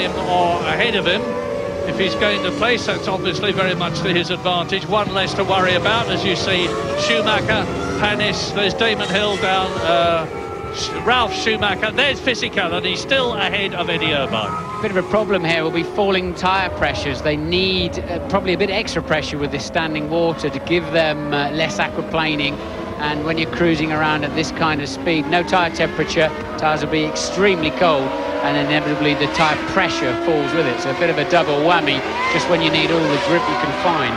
him or ahead of him. If he's going to place, that's obviously very much to his advantage. One less to worry about, as you see. Schumacher, Panis, there's Damon Hill down, Ralf Schumacher, there's Fisichella, and he's still ahead of Eddie Irvine. Bit of a problem here will be falling tyre pressures. They need probably a bit extra pressure with this standing water to give them less aquaplaning. And when you're cruising around at this kind of speed, no tyre temperature, tyres will be extremely cold, and inevitably the tyre pressure falls with it. So a bit of a double whammy just when you need all the grip you can find.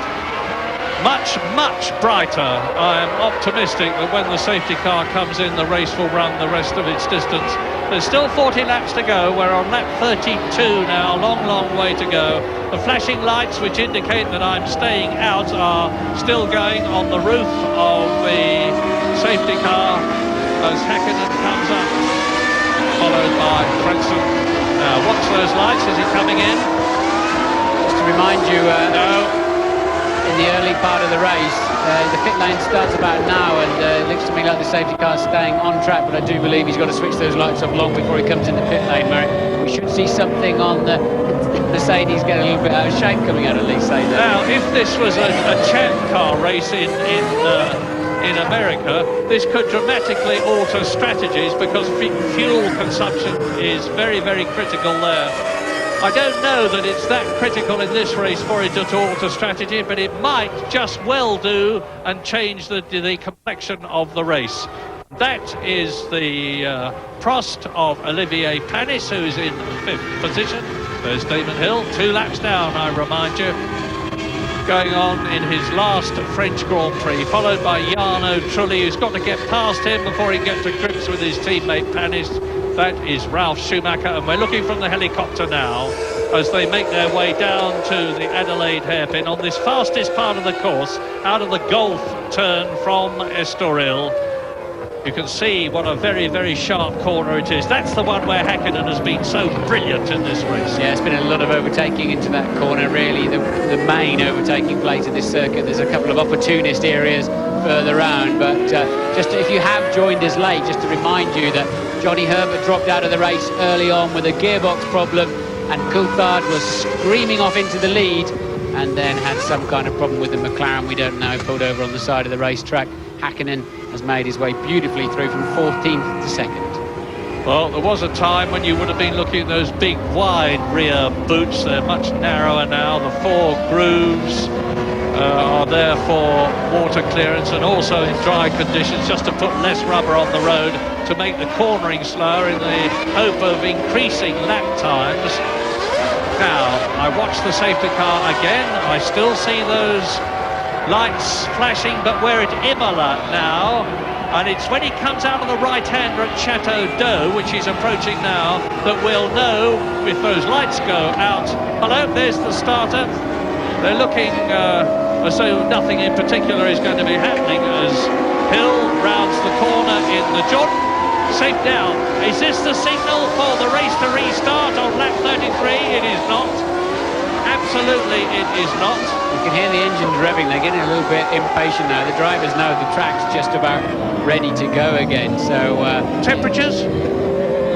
Much, much brighter. I am optimistic that when the safety car comes in, the race will run the rest of its distance. There's still 40 laps to go. We're on lap 32 now, long, long way to go. The flashing lights, which indicate that I'm staying out, are still going on the roof of the safety car as Häkkinen comes up, followed by Frentzen. Now, watch those lights. Is he coming in? Just to remind you, no. In the early part of the race, the pit lane starts about now, and it looks to me like the safety car's staying on track, but I do believe he's got to switch those lights off long before he comes in the pit lane, Murray. We should see something on the Mercedes get a little bit out of shape coming out of Lee Sayder. Now, if this was a champ car race in America, this could dramatically alter strategies, because fuel consumption is very, very critical there. I don't know that it's that critical in this race for it to alter strategy, but it might just well do and change the complexion of the race. That is the Prost of Olivier Panis, who's in 5th position. There's Damon Hill, 2 laps down, I remind you, going on in his last French Grand Prix, followed by Jarno Trulli, who's got to get past him before he gets to grips with his teammate Panis. That is Ralf Schumacher, and we're looking from the helicopter now as they make their way down to the Adelaide hairpin on this fastest part of the course, out of the Golf turn from Estoril. You can see what a very, very sharp corner it is. That's the one where Häkkinen has been so brilliant in this race. Yeah, it's been a lot of overtaking into that corner, really, the main overtaking place of this circuit. There's a couple of opportunist areas further round, but just if you have joined us late, just to remind you that Johnny Herbert dropped out of the race early on with a gearbox problem, and Coulthard was screaming off into the lead and then had some kind of problem with the McLaren, we don't know, pulled over on the side of the racetrack. Häkkinen has made his way beautifully through from 14th to 2nd. Well, there was a time when you would have been looking at those big, wide rear boots. They're much narrower now. The 4 grooves are there for water clearance, and also in dry conditions, just to put less rubber on the road to make the cornering slower in the hope of increasing lap times. Now, I watch the safety car again. I still see those lights flashing, but we're at Imola now, and it's when he comes out of the right-hander at Chateau d'Eau, which he's approaching now, that we'll know if those lights go out. Hello, there's the starter. They're looking as though nothing in particular is going to be happening as Hill rounds the corner in the Jordan. Safe down. Is this the signal for the race to restart on lap 33? It is not. Absolutely it is not. You can hear the engines revving. They're getting a little bit impatient now. The drivers know the track's just about ready to go again. So temperatures?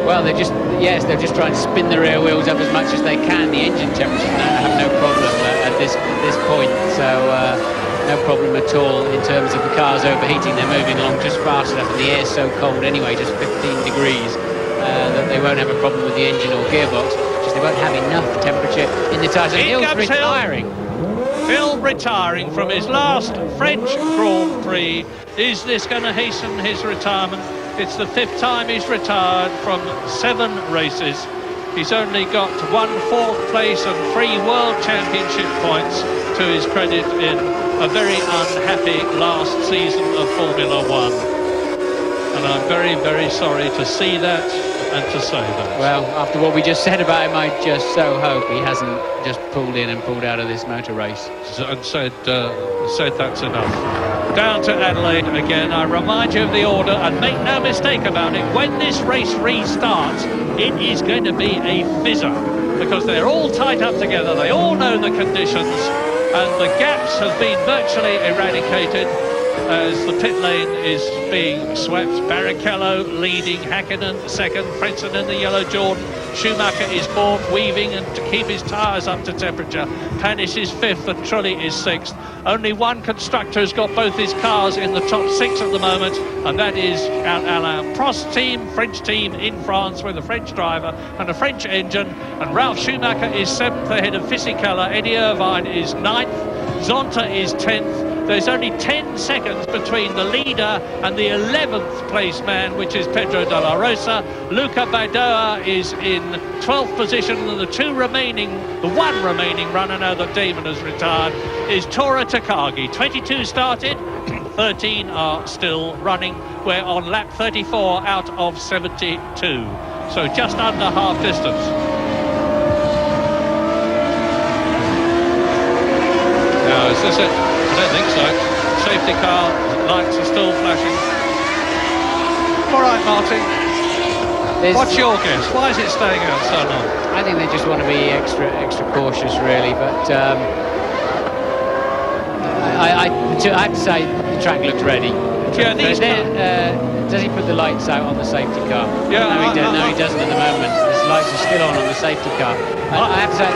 Well, they're just trying to spin the rear wheels up as much as they can. The engine temperatures now have no problem at this point. So no problem at all in terms of the cars overheating. They're moving along just fast enough, and the air's so cold anyway, just 15 degrees, that they won't have a problem with the engine or gearbox. Just they won't have enough temperature in the tyres. And Hill's retiring. Hill retiring from his last French Grand Prix. Is this going to hasten his retirement? It's the 5th time he's retired from 7 races. He's only got 1 4th place and 3 World Championship points to his credit in a very unhappy last season of Formula One. And I'm very, very sorry to see that and to say that. Well, after what we just said about him, I just so hope he hasn't just pulled in and pulled out of this motor race. And said that's enough. Down to Adelaide again. I remind you of the order, and make no mistake about it, when this race restarts, it is going to be a fizzer, because they're all tied up together, they all know the conditions, and the gaps have been virtually eradicated. as the pit lane is being swept. Barrichello leading, Häkkinen second, Frentzen in the yellow Jordan. Schumacher is fourth, weaving and to keep his tyres up to temperature. Panis is fifth and Trulli is sixth. Only one constructor has got both his cars in the top six at the moment, and that is Alain Prost team, French team in France with a French driver and a French engine. And Ralf Schumacher is seventh ahead of Fisichella. Eddie Irvine is ninth. Zonta is 10th. There's only 10 seconds between the leader and the 11th place man, which is Pedro de la Rosa. Luca Badoa is in 12th position, and the one remaining runner, now that Damon has retired, is Tora Takagi. 22 started, 13 are still running. We're on lap 34 out of 72, so just under half distance. Now, is this it? I don't think so. Safety car lights are still flashing. All right, Martin. What's your guess? Why is it staying out so long? I think they just want to be extra cautious, really. But I have to say the track looks ready. Yeah, does he put the lights out on the safety car? Yeah, no, he doesn't at the moment. The lights are still on the safety car. I have to say,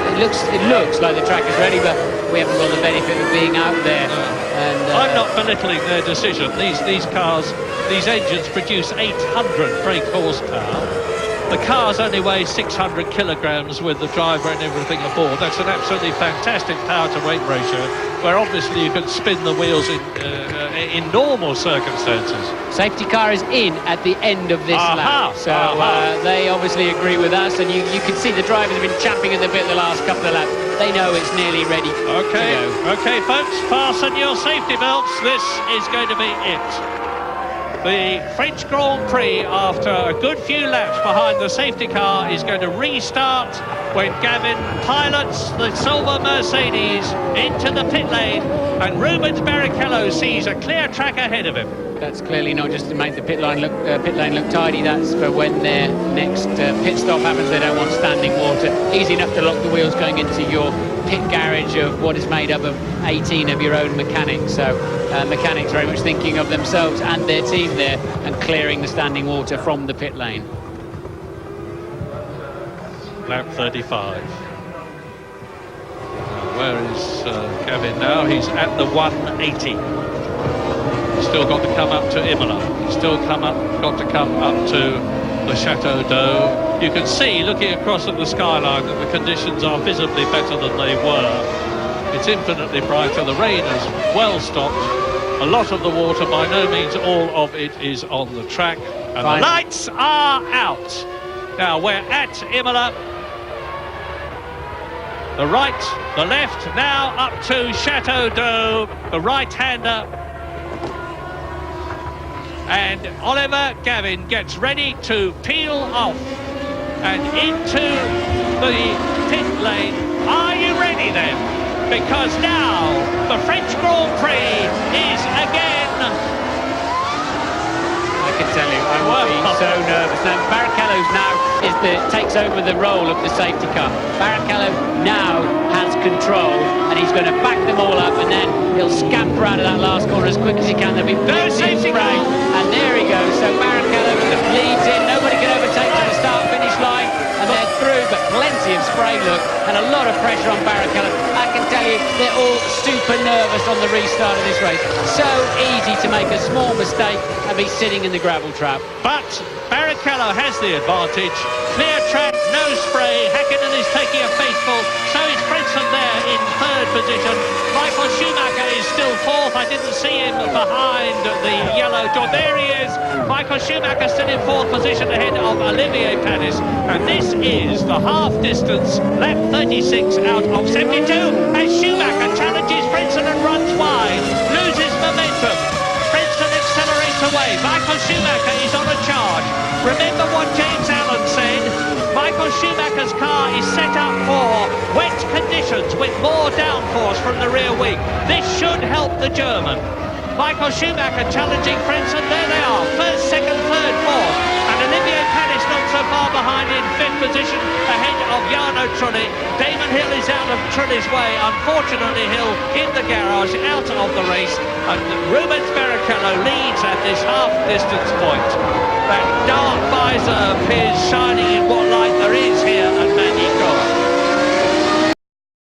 it looks like the track is ready, but we haven't got the benefit of being out there. No. And I'm not belittling their decision. These cars, these engines produce 800 brake horsepower. The cars only weigh 600 kilograms with the driver and everything aboard. That's an absolutely fantastic power-to-weight ratio, where obviously you can spin the wheels in normal circumstances. Safety car is in at the end of this lap, so they obviously agree with us, and you can see the drivers have been champing at the bit the last couple of laps. They know it's nearly ready to go. Okay, folks, fasten your safety belts. This is going to be it. The French Grand Prix, after a good few laps behind the safety car, is going to restart when Gavin pilots the silver Mercedes into the pit lane, and Rubens Barrichello sees a clear track ahead of him. That's clearly not just to make the pit lane look tidy. That's for when their next pit stop happens. They don't want standing water. Easy enough to lock the wheels going into your pit garage of what is made up of 18 of your own mechanics. So mechanics very much thinking of themselves and their team there and clearing the standing water from the pit lane. Lap 35. Where is Gavin now? He's at the 180. Still got to come up to Imola. He's still got to come up to the Chateau d'Eau. You can see, looking across at the skyline, that the conditions are visibly better than they were. It's infinitely brighter. The rain has well stopped. A lot of the water, by no means all of it, is on the track. And the lights are out. Now we're at Imola. The right, the left, now up to Chateau d'Eau. The right-hander. And Oliver Gavin gets ready to peel off and into the pit lane. Are you ready then? Because now the French Grand Prix is again. I can tell you, I will be so nervous. Now Barrichello takes over the role of the safety car. Barrichello now has control, and he's going to back them all up, and then he'll scamper out of that last corner as quick as he can. There'll be plenty of spray, and there he goes. So Barrichello leads in. Nobody can overtake to the start-finish line, and they're through, but plenty of spray, look, and a lot of pressure on Barrichello. I can tell you, they're all super nervous on the restart of this race. So easy to make a small mistake and be sitting in the gravel trap. But Barrichello has the advantage. Clear track, no spray. Häkkinen is taking a faithful. So is Frentzen there in third position. Michael Schumacher is still fourth. I didn't see him behind the yellow door. There he is. Michael Schumacher still in fourth position ahead of Olivier Panis. And this is the half distance, lap 36 out of 72. As Schumacher challenges Frentzen and runs wide, loses momentum. Frentzen accelerates away. Michael Schumacher is on a charge. Remember what James Allen said? Michael Schumacher's car is set up for wet conditions with more downforce from the rear wing. This should help the German. Michael Schumacher challenging Frentzen. There they are. First, second, third, fourth. And Olivier Panis not so far behind in 5th position, ahead of Jarno Trulli. Damon Hill is out of Trulli's way. Unfortunately, Hill in the garage, out of the race. And Rubens Barrichello leads at this half-distance point. That dark visor appears shining in what light there is here at Magny-Cours.